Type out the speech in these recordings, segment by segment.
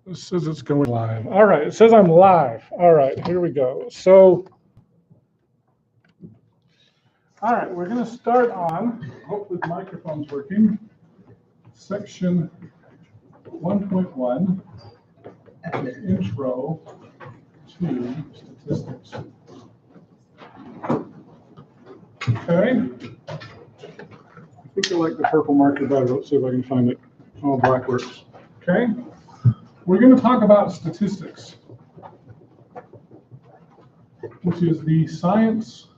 It says it's going live. All right, it says I'm live. All right, here we go. So, all right, we're going to start on, hopefully the microphone's working, section 1.1, intro to statistics. Okay. I think I like the purple marker better. Let's see if I can find it. Oh, black works. Okay. We're going to talk about statistics, which is the science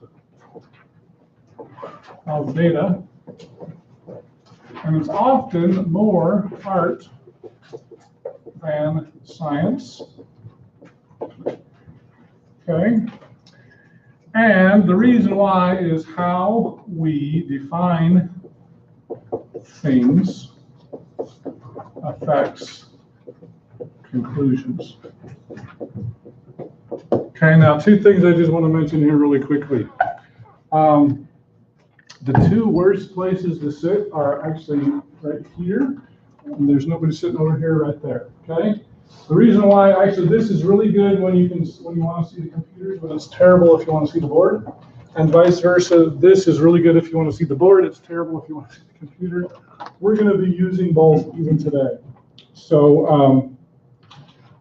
of data, and it's often more art than science. Okay. And the reason why is how we define things affects conclusions. Okay, now two things I just want to mention here really quickly. The two worst places to sit are actually right here, and there's nobody sitting over here right there. Okay. The reason why, actually, this is really good when you want to see the computers, but it's terrible if you want to see the board, and vice versa. This is really good if you want to see the board. It's terrible if you want to see the computer. We're going to be using both even today. So, all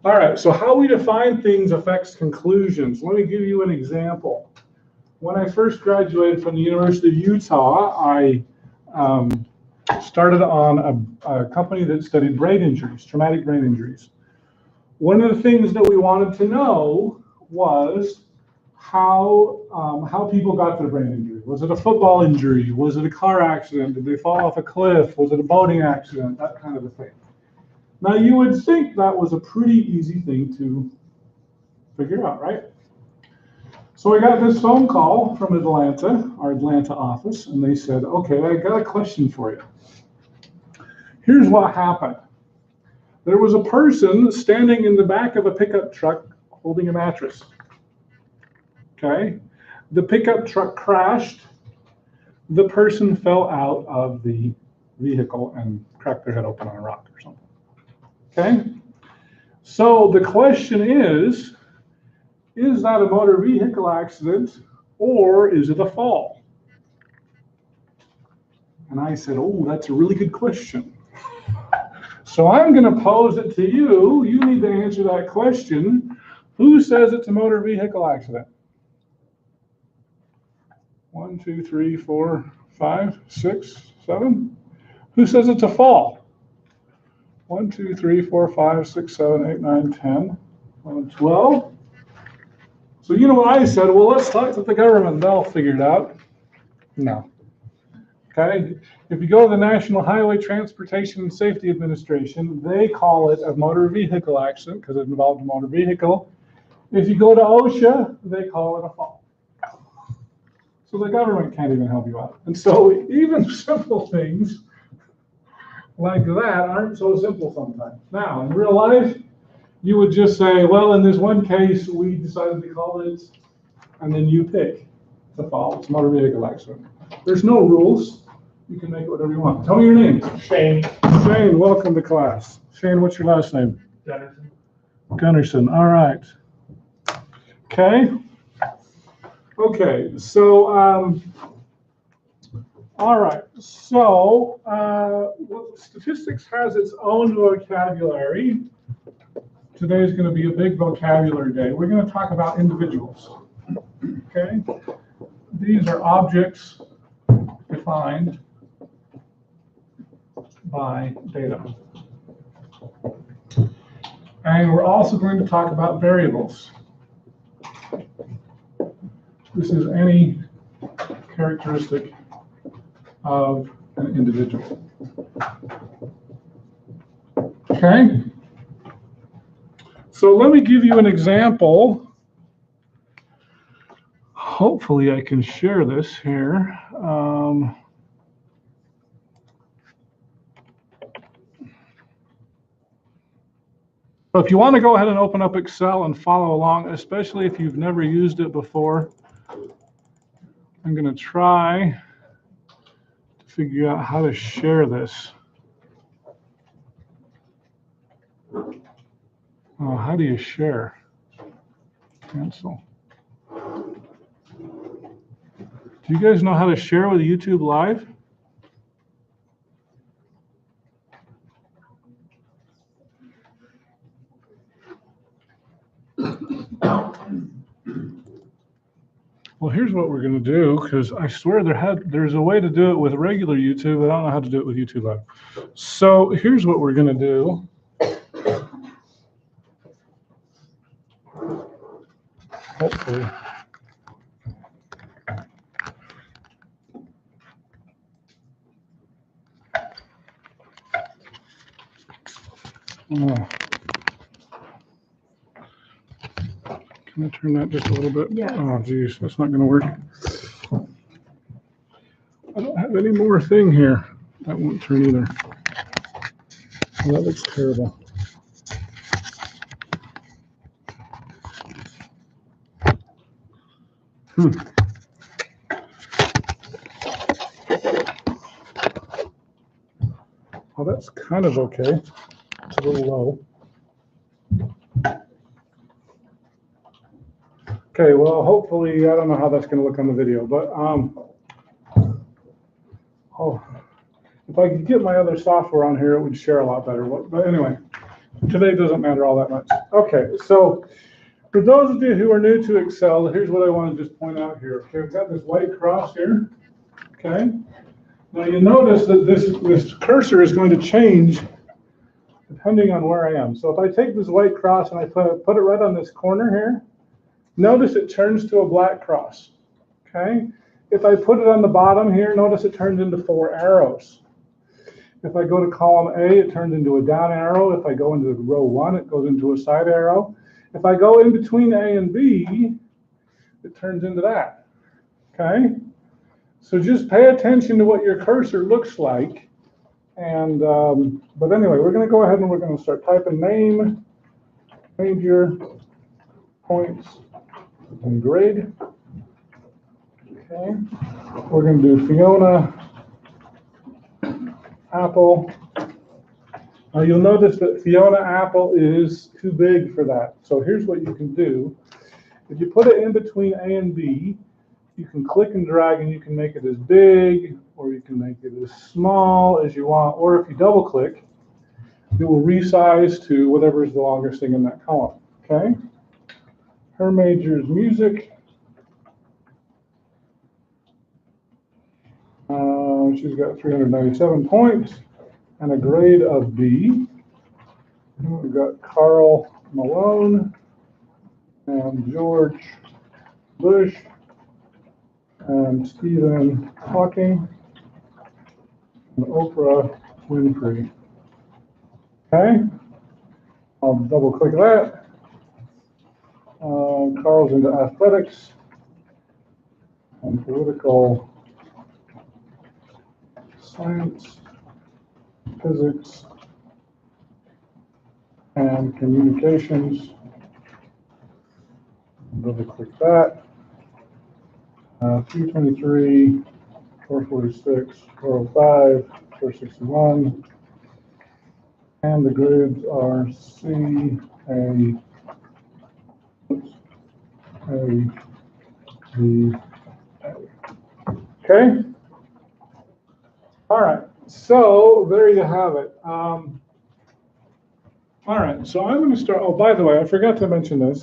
right. So how we define things affects conclusions. Let me give you an example. When I first graduated from the University of Utah, I started on a company that studied brain injuries, traumatic brain injuries. One of the things that we wanted to know was how people got their brain injury. Was it a football injury? Was it a car accident? Did they fall off a cliff? Was it a boating accident? That kind of a thing. Now, you would think that was a pretty easy thing to figure out, right? So I got this phone call from Atlanta, our Atlanta office, and they said, okay, I got a question for you. Here's what happened. There was a person standing in the back of a pickup truck holding a mattress. Okay? The pickup truck crashed. The person fell out of the vehicle and cracked their head open on a rock or something. Okay? So the question is that a motor vehicle accident or is it a fall? And I said, oh, that's a really good question. So I'm going to pose it to you. You need to answer that question. Who says it's a motor vehicle accident? 1, 2, 3, 4, 5, 6, 7. Who says it's a fall? 1, 2, 3, 4, 5, 6, 7, 8, 9, 10, 11, 12. So you know what I said? Well, let's talk to the government. They'll figure it out. No. Okay. If you go to the National Highway Transportation and Safety Administration, they call it a motor vehicle accident because it involved a motor vehicle. If you go to OSHA, they call it a fall. So the government can't even help you out. And so even simple things like that aren't so simple sometimes. Now, in real life, you would just say, well, in this one case, we decided to call it, and then you pick the fall. It's a motor vehicle accident. There's no rules. You can make it whatever you want. Tell me your name. Shane. Shane, welcome to class. Shane, what's your last name? Gunnerson. Gunnerson. All right. Okay. Okay. So, all right. So, statistics has its own vocabulary. Today is going to be a big vocabulary day. We're going to talk about individuals. Okay. These are objects defined by data. And we're also going to talk about variables. This is any characteristic of an individual. Okay? So let me give you an example. Hopefully I can share this here. So if you want to go ahead and open up Excel and follow along, especially if you've never used it before, I'm going to try to figure out how to share this. Oh, how do you share? Cancel. Do you guys know how to share with YouTube Live? Well, here's what we're going to do, because I swear there's a way to do it with regular YouTube, but I don't know how to do it with YouTube Live. So here's what we're going to do. Hopefully. Oh. Can I turn that just a little bit? Yeah. Oh, geez, that's not going to work. I don't have any more thing here. That won't turn either. Oh, that looks terrible. Well, that's kind of okay. It's a little low. Okay, well, hopefully, I don't know how that's going to look on the video, but if I could get my other software on here, it would share a lot better. But anyway, today doesn't matter all that much. Okay, so for those of you who are new to Excel, here's what I want to just point out here. Okay, we've got this white cross here. Okay, now you notice that this cursor is going to change depending on where I am. So if I take this white cross and I put it right on this corner here, notice it turns to a black cross. Okay, if I put it on the bottom here, notice it turns into 4 arrows. If I go to column A, it turns into a down arrow. If I go into row 1, it goes into a side arrow. If I go in between A and B, it turns into that. Okay? So just pay attention to what your cursor looks like. And but anyway, we're going to go ahead and we're going to start typing name, major, points, and grade. Okay. We're going to do Fiona, Apple. Now you'll notice that Fiona Apple is too big for that. So here's what you can do. If you put it in between A and B, you can click and drag and you can make it as big or you can make it as small as you want. Or if you double click, it will resize to whatever is the longest thing in that column. Okay? Her major is music. She's got 397 points and a grade of B. We've got Carl Malone and George Bush and Stephen Hawking and Oprah Winfrey. Okay, I'll double click that. Carl's into athletics and political science, physics, and communications. Double click that. 323, 446, 405, 461. And the grades are C, A, B, A. Okay? All right, so there you have it. All right, so I'm going to start. Oh, by the way, I forgot to mention this.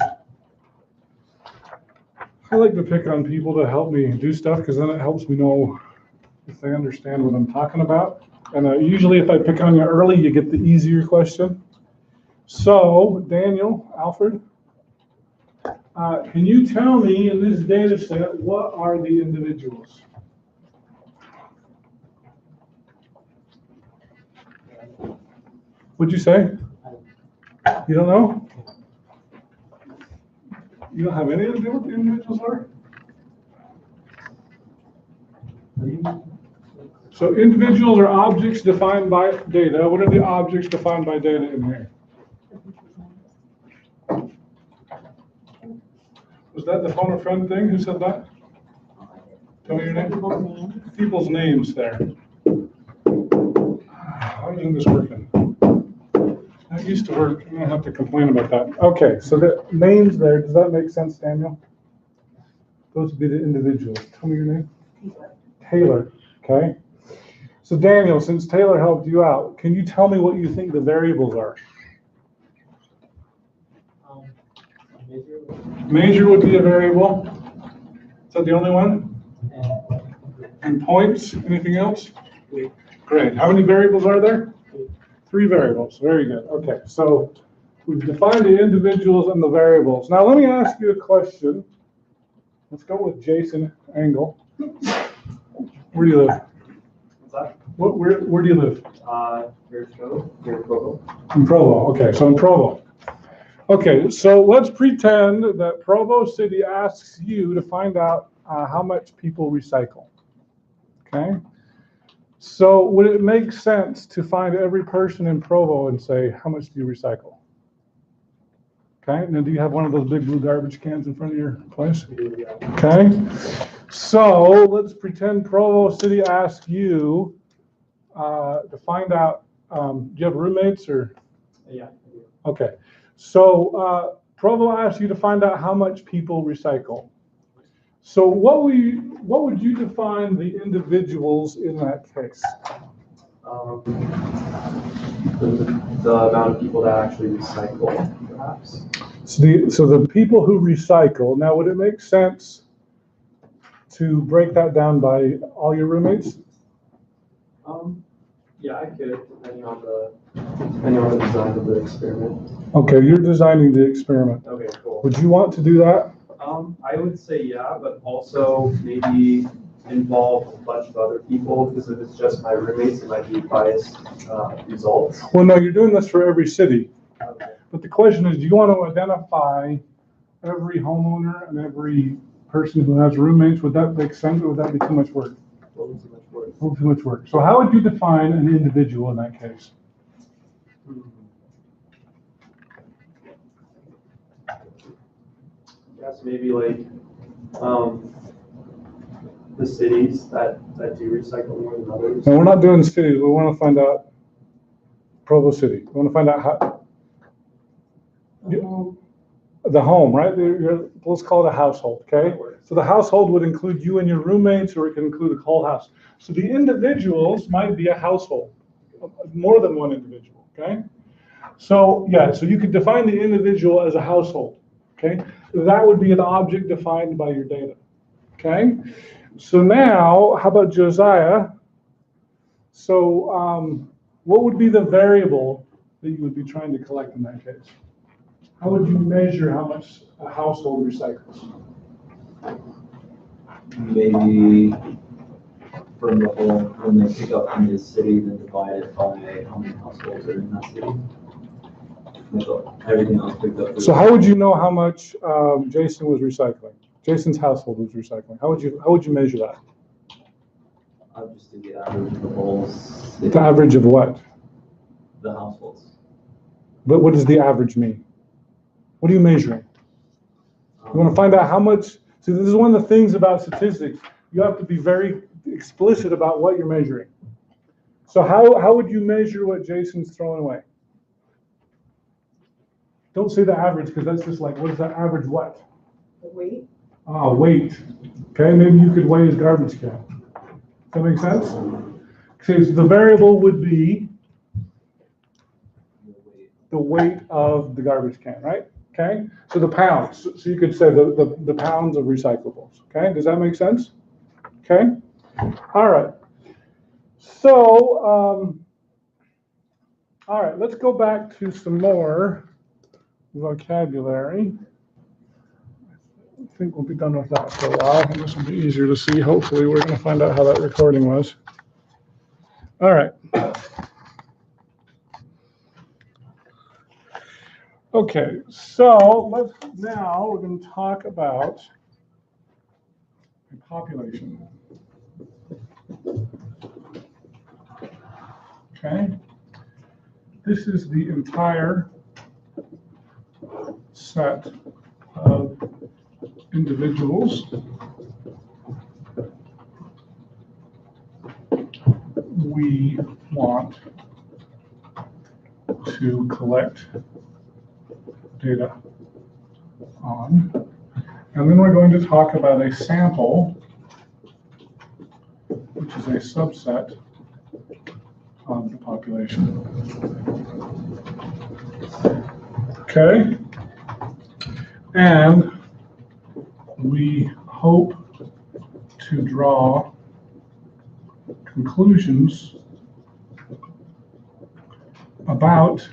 I like to pick on people to help me do stuff because then it helps me know if they understand what I'm talking about. And usually if I pick on you early, you get the easier question. So, Daniel, Alfred, can you tell me in this data set, what are the individuals? What'd you say? You don't know? You don't have any idea what the individuals are? So individuals are objects defined by data. What are the objects defined by data in here? Was that the phone a friend thing? Who said that? Tell me your name. People's names there. Why isn't this working? That used to work. I don't have to complain about that. Okay, so the names there, does that make sense, Daniel? Those would be the individuals. Tell me your name. Taylor. Okay. So Daniel, since Taylor helped you out, can you tell me what you think the variables are? Major would be a variable. Is that the only one? And points? Anything else? Great. How many variables are there? 3 variables. Very good. Okay, so we've defined the individuals and the variables. Now let me ask you a question. Let's go with Jason Engel. Where do you live? What's that? Where do you live? Here in Provo. In Provo. Okay, so in Provo. Okay, so let's pretend that Provo City asks you to find out how much people recycle. Okay? So would it make sense to find every person in Provo and say, how much do you recycle? Okay, now do you have one of those big blue garbage cans in front of your place? Okay, so let's pretend Provo City asks you to find out, do you have roommates or? Yeah. Okay, so Provo asks you to find out how much people recycle. So what would you define the individuals in that case? The amount of people that actually recycle, perhaps. So the people who recycle, now would it make sense to break that down by all your roommates? Yeah, I could, depending on the design of the experiment. Okay, you're designing the experiment. Okay, cool. Would you want to do that? I would say yeah, but also maybe involve a bunch of other people, because if it's just my roommates, it might be biased results. Well, no, you're doing this for every city. Okay. But the question is, do you want to identify every homeowner and every person who has roommates? Would that make sense, or would that be too much work? Well, too much work. A little too much work. So how would you define an individual in that case? Yes, maybe like the cities that do recycle more than others. No, we're not doing cities. We want to find out Provo City. We want to find out how the home, right? Let's call it a household, okay? So the household would include you and your roommates, or it can include the whole house. So the individuals might be a household, more than one individual, okay? So yeah, so you could define the individual as a household, okay? That would be an object defined by your data, okay? So now, how about Josiah? So what would be the variable that you would be trying to collect in that case? How would you measure how much a household recycles? Maybe from the whole, when they pick up in this city, then divide it by how many households are in that city. Everything else picked up. So how would you know how much Jason was recycling? Jason's household was recycling. How would you measure that? I'll just do the average of the whole city. The average of what? The households. But what does the average mean? What are you measuring? You want to find out how much. See, this is one of the things about statistics. You have to be very explicit about what you're measuring. So how would you measure what Jason's throwing away? Don't say the average, because that's just like, what is that average what? The weight. Weight. Okay, maybe you could weigh his garbage can. Does that make sense? Okay, so the variable would be the weight of the garbage can, right? Okay, so the pounds. So you could say the pounds of recyclables. Okay, does that make sense? Okay, all right. So, all right, let's go back to some more vocabulary. I think we'll be done with that for a while. This will be easier to see. Hopefully, we're going to find out how that recording was. All right. Okay, so we're going to talk about population. Okay, this is the entire set of individuals we want to collect data on. And then we're going to talk about a sample, which is a subset of the population. Okay? And we hope to draw conclusions about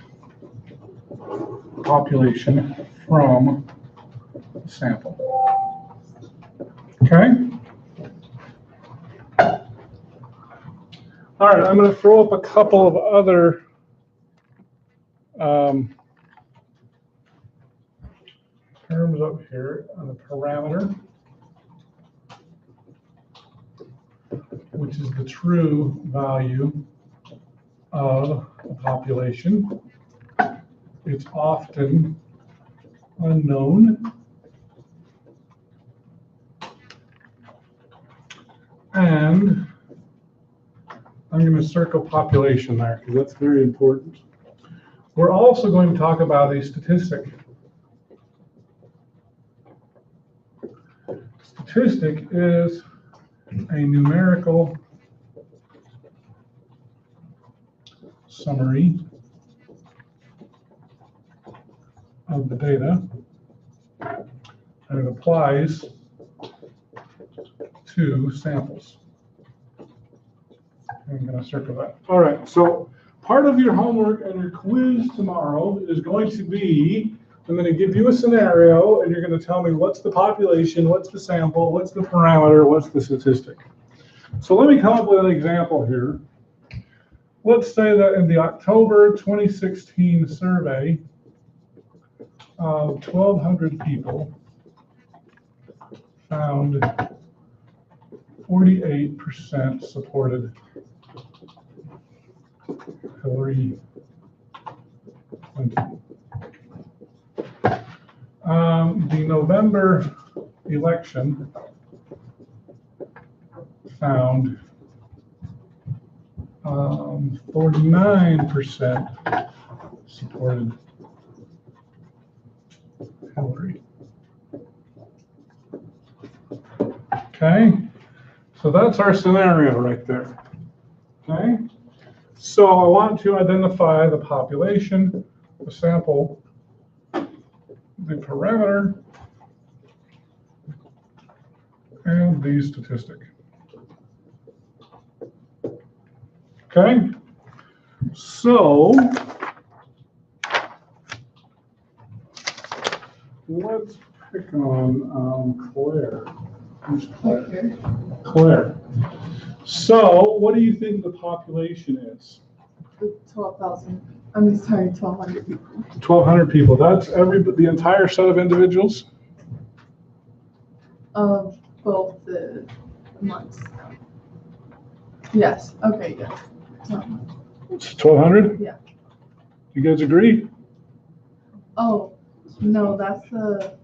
population from the sample. Okay? All right, I'm going to throw up a couple of other terms up here on the parameter, which is the true value of the population. It's often unknown. And I'm going to circle population there because that's very important. We're also going to talk about a statistic. Statistic is a numerical summary of the data, and it applies to samples. I'm going to circle that. All right, so part of your homework and your quiz tomorrow is going to be, I'm going to give you a scenario, and you're going to tell me what's the population, what's the sample, what's the parameter, what's the statistic. So let me come up with an example here. Let's say that in the October 2016 survey of 1,200 people found 48% supported Hillary Clinton. The November election found 49% supported Hillary. Okay, so that's our scenario right there. Okay, so I want to identify the population, the sample, the parameter, and the statistic. Okay, so let's pick on Claire. Who's Claire? Claire. So what do you think the population is? 12,000. I'm sorry, 1,200 people. 1,200 people. That's the entire set of individuals? Of both the months. Yes. Okay. Yes. It's 1,200? Yeah. You guys agree? Oh no, that's the.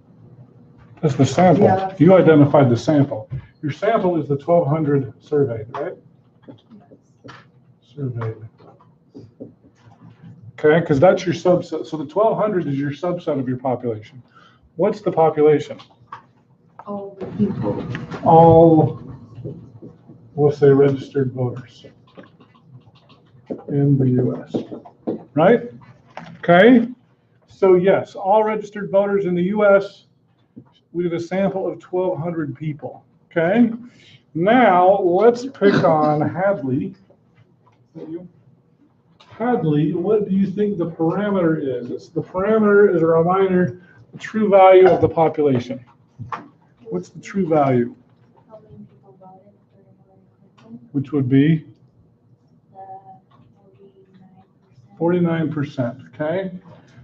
That's the sample. Yeah. You identified the sample. Your sample is the 1,200 surveyed, right? Yes. Surveyed. Okay, because that's your subset. So the 1,200 is your subset of your population. What's the population? All the people. All, we'll say, registered voters in the U.S., right? Okay, so yes, all registered voters in the U.S., we did a sample of 1,200 people, okay? Now, let's pick on Hadley. Hadley, what do you think the parameter is? The parameter is a reminder, the true value of the population. What's the true value? How many people voted for Hillary Clinton? Which would be? The 49%, okay?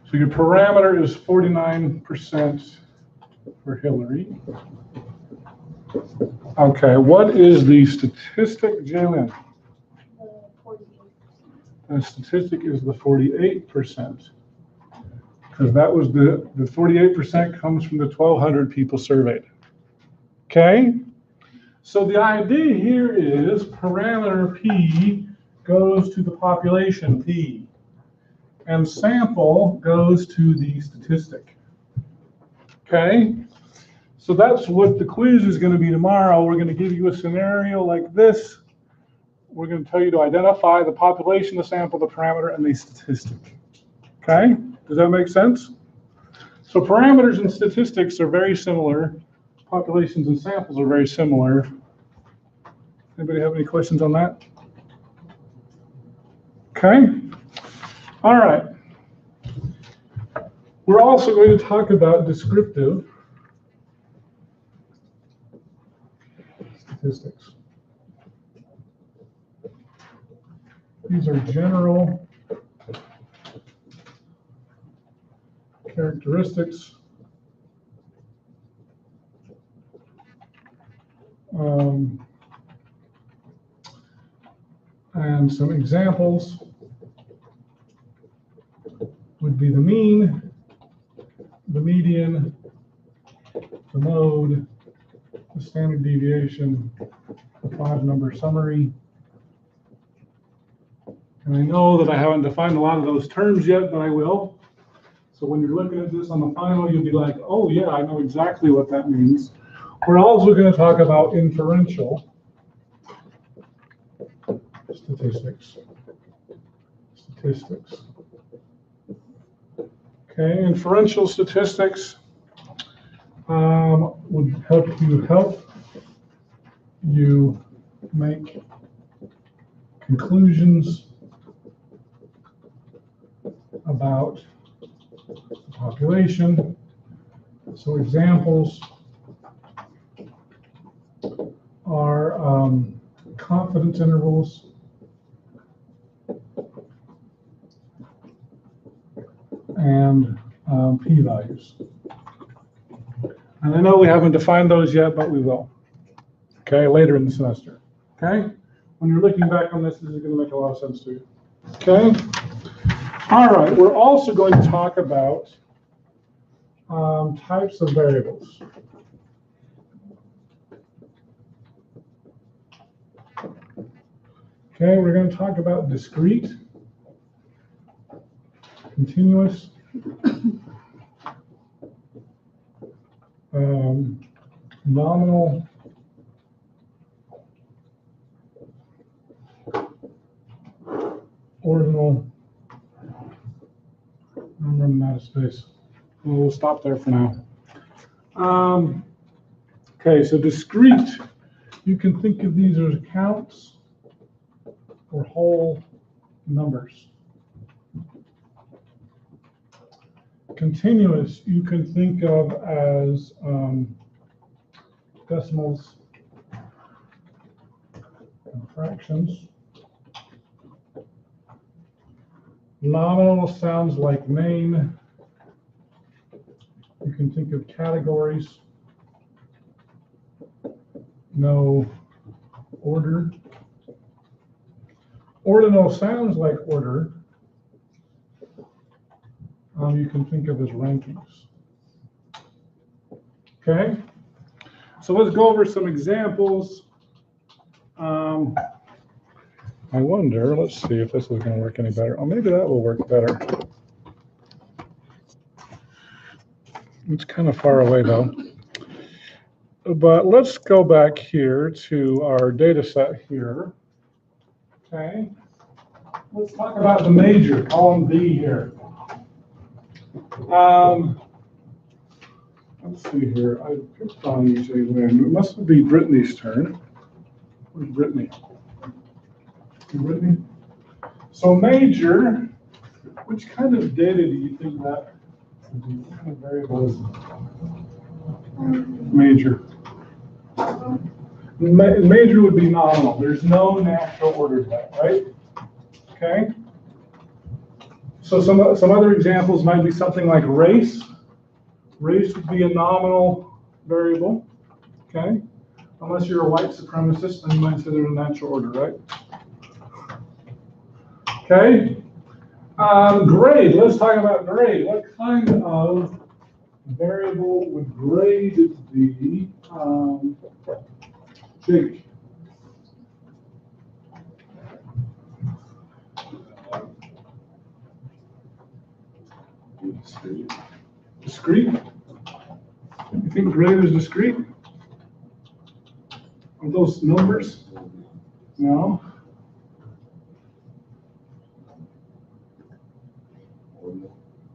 So your parameter is 49% for Hillary. Okay, what is the statistic, Jalen? The 48%. The statistic is the 48%. Because that was the 48% comes from the 1,200 people surveyed. Okay? So the idea here is parameter P goes to the population P. and sample goes to the statistic. Okay? So that's what the quiz is going to be tomorrow. We're going to give you a scenario like this. We're going to tell you to identify the population, the sample, the parameter, and the statistic. Okay? Does that make sense? So parameters and statistics are very similar. Populations and samples are very similar. Anybody have any questions on that? Okay. All right. We're also going to talk about descriptive statistics. These are general characteristics and some examples would be the mean, the median, the mode, the standard deviation, the 5-number summary. And I know that I haven't defined a lot of those terms yet, but I will. So when you're looking at this on the final, you'll be like, oh yeah, I know exactly what that means. We're also going to talk about inferential statistics. Okay, inferential statistics would help you make conclusions about the population. So examples are confidence intervals, and p-values. And I know we haven't defined those yet, but we will. Okay, later in the semester. Okay? When you're looking back on this, this is going to make a lot of sense to you. Okay? All right, we're also going to talk about types of variables. Okay, we're going to talk about discrete, continuous, nominal, ordinal. I'm running out of space. We'll stop there for now. Okay, so discrete, you can think of these as counts or whole numbers. Continuous, you can think of as decimals and fractions. Nominal sounds like name. You can think of categories. No order. Ordinal sounds like order. You can think of as rankings. Okay, so let's go over some examples. I wonder, let's see if this is going to work any better. Oh, maybe that will work better. It's kind of far away though. But let's go back here to our data set here. Okay, let's talk about the major, column B here. Let's see here. I picked on EJ Lynn. It must be Brittany's turn. Where's Brittany? Brittany? So major, which kind of data do you think that what kind of variable is major? Major would be nominal. There's no natural order to that, right? Okay. So some other examples might be something like race. Race would be a nominal variable, okay? Unless you're a white supremacist, then you might say they're in natural order, right? Okay. Grade, let's talk about grade. What kind of variable would grade be? Jake. Discrete. Discrete? You think grade is discrete? Are those numbers? No.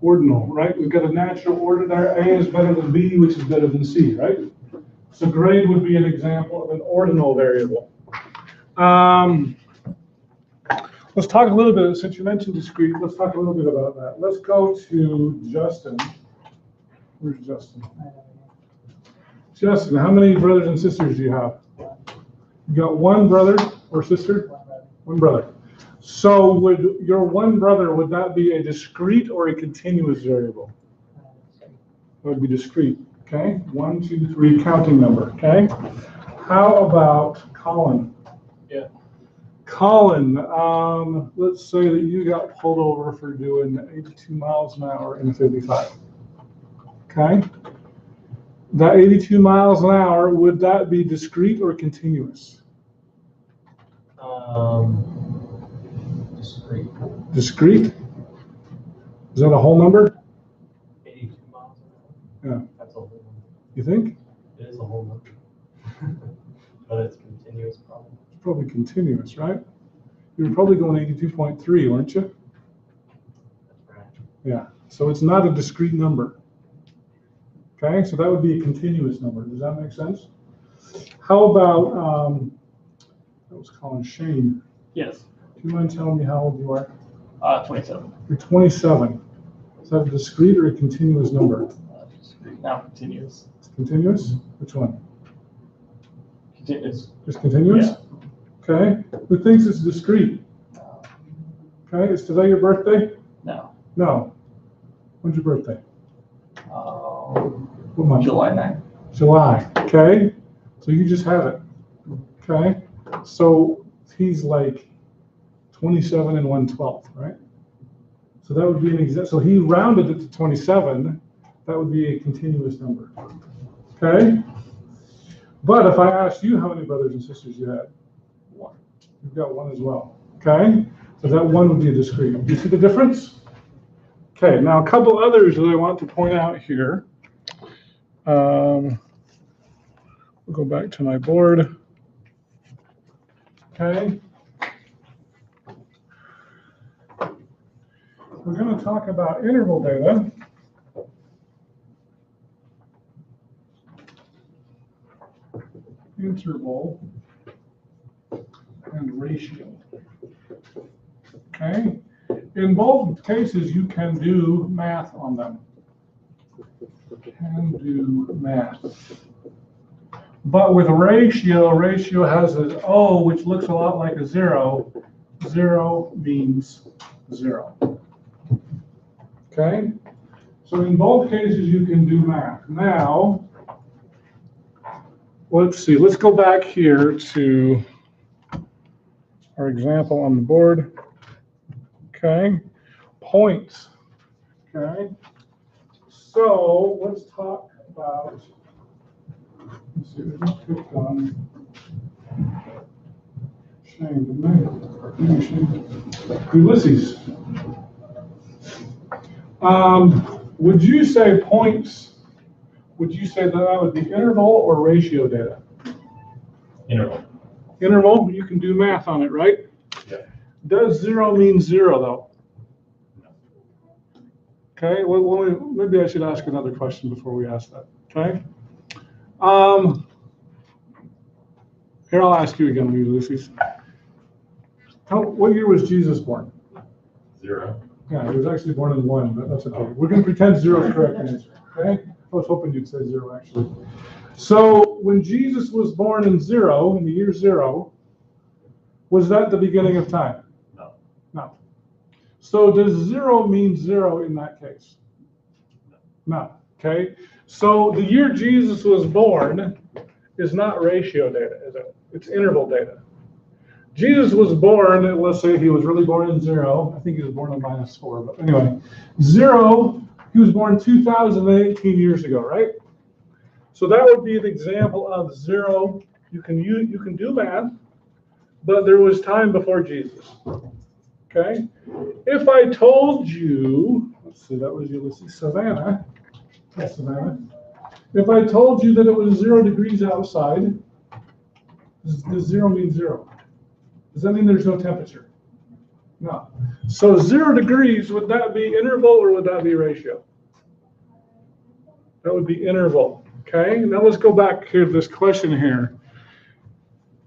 Ordinal, right? We've got a natural order there. A is better than B, which is better than C, right? So grade would be an example of an ordinal variable. Let's talk a little bit, since you mentioned discrete, let's talk a little bit about that. Let's go to Justin. Where's Justin? Justin, how many brothers and sisters do you have? You got one brother or sister? One brother. So would your one brother, would that be a discrete or a continuous variable? It would be discrete, okay? 1, 2, 3, counting number, okay? How about Colin? Yeah. Colin, let's say that you got pulled over for doing 82 miles an hour in a 55, okay? That 82 miles an hour, would that be discrete or continuous? Discrete. Discrete? Is that a whole number? 82 miles an hour. Yeah. That's a whole number. You think? It is a whole number. But it's continuous probably. It's probably continuous, right? You were probably going 82.3, weren't you? That's right. Yeah. So it's not a discrete number. Okay, so that would be a continuous number. Does that make sense? How about, that was calling Shane. Yes, Do you mind telling me how old you are? 27. You're 27. Is that a discrete or a continuous number? Discrete, now continuous. It's continuous? Which one? Continuous. Just continuous? Okay. Who thinks it's discrete? Okay, is today your birthday? No. No. When's your birthday? What month? July 9th. July. Okay. So you just had it. Okay. So he's like 27 and 1/12, right? So that would be an exact. So he rounded it to 27. That would be a continuous number. Okay. But if I asked you how many brothers and sisters you had, One. you've got one as well. Okay. So that one would be a discrete. Do you see the difference? Okay. Now a couple others that I want to point out here. We'll go back to my board. Okay. We're going to talk about interval data. Interval and ratio. Okay. In both cases, you can do math on them. Can do math. But with ratio has an O, which looks a lot like a 0. 0 means 0. Okay? So in both cases, you can do math. Now, let's see. Let's go back here to our example on the board. Okay? Points. Okay? So let's talk about, let's see, I just clicked on Shane, didn't I? Maybe Shane. Ulysses. Would you say points, would you say that would be interval or ratio data? Interval. Interval, you can do math on it, right? Yeah. Does 0 mean 0 though? Okay, well, maybe I should ask another question before we ask that, okay? Here, I'll ask you again, Ulysses. What year was Jesus born? 0. Yeah, he was actually born in 1, but that's okay. We're going to pretend 0 is the correct answer, okay? I was hoping you'd say 0, actually. So when Jesus was born in 0, in the year 0, was that the beginning of time? No. No. So does 0 mean 0 in that case? No. Okay. So the year Jesus was born is not ratio data, is it? It's interval data. Jesus was born, let's say he was really born in 0. I think he was born in -4, but anyway. 0, he was born 2,018 years ago, right? So that would be an example of 0. You can do math, but there was time before Jesus. Okay? If I told you, So that was Ulysses. Savannah. Yes, Savannah. If I told you that it was 0 degrees outside, does 0 mean 0? Does that mean there's no temperature? No. So 0 degrees, would that be interval or would that be ratio? That would be interval. Okay, now let's go back to this question here.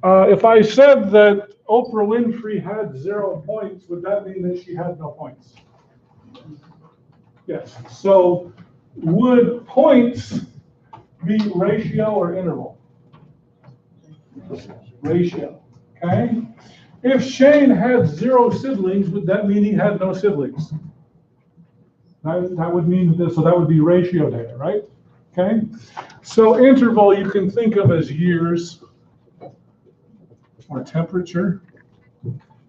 If I said that Oprah Winfrey had 0 points, would that mean that she had no points? Yes. So would points be ratio or interval? Ratio. Okay. If Shane had 0 siblings, would that mean he had no siblings? That would mean this, so that would be ratio data, right? Okay. So interval you can think of as years or temperature.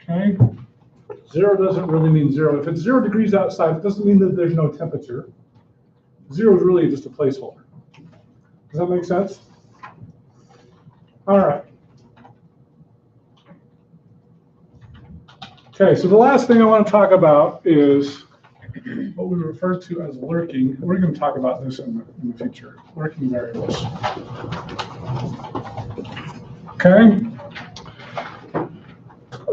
Okay. 0 doesn't really mean 0. If it's 0 degrees outside, it doesn't mean that there's no temperature. 0 is really just a placeholder. Does that make sense? All right. Okay, so the last thing I want to talk about is what we refer to as lurking. We're going to talk about this in the future, lurking variables. Okay.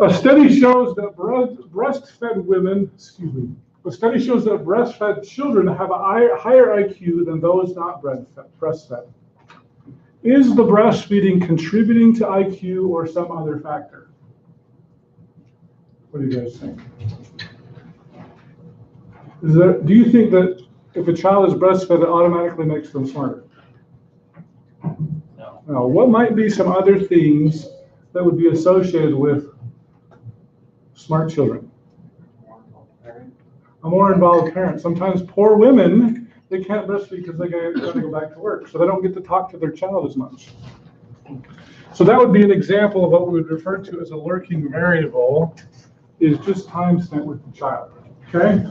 A study shows that breastfed women, a study shows that breastfed children have a higher IQ than those not breastfed. Is the breastfeeding contributing to IQ or some other factor? What do you guys think? Do you think that if a child is breastfed, it automatically makes them smarter? No. No. What might be some other things that would be associated with smart children? A more involved parent. Sometimes poor women, they can't breastfeed because they got to go back to work, so they don't get to talk to their child as much. So that would be an example of what we would refer to as a lurking variable, is just time spent with the child. Okay?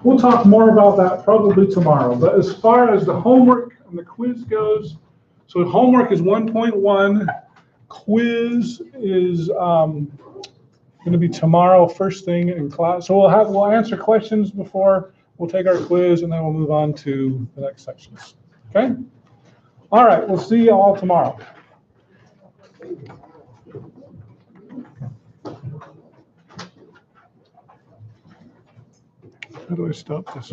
We'll talk more about that probably tomorrow. But as far as the homework and the quiz goes, so homework is 1.1. Quiz is going to be tomorrow, first thing in class. So we'll answer questions before we'll take our quiz, and then we'll move on to the next sections. Okay? All right. We'll see you all tomorrow. How do I stop this?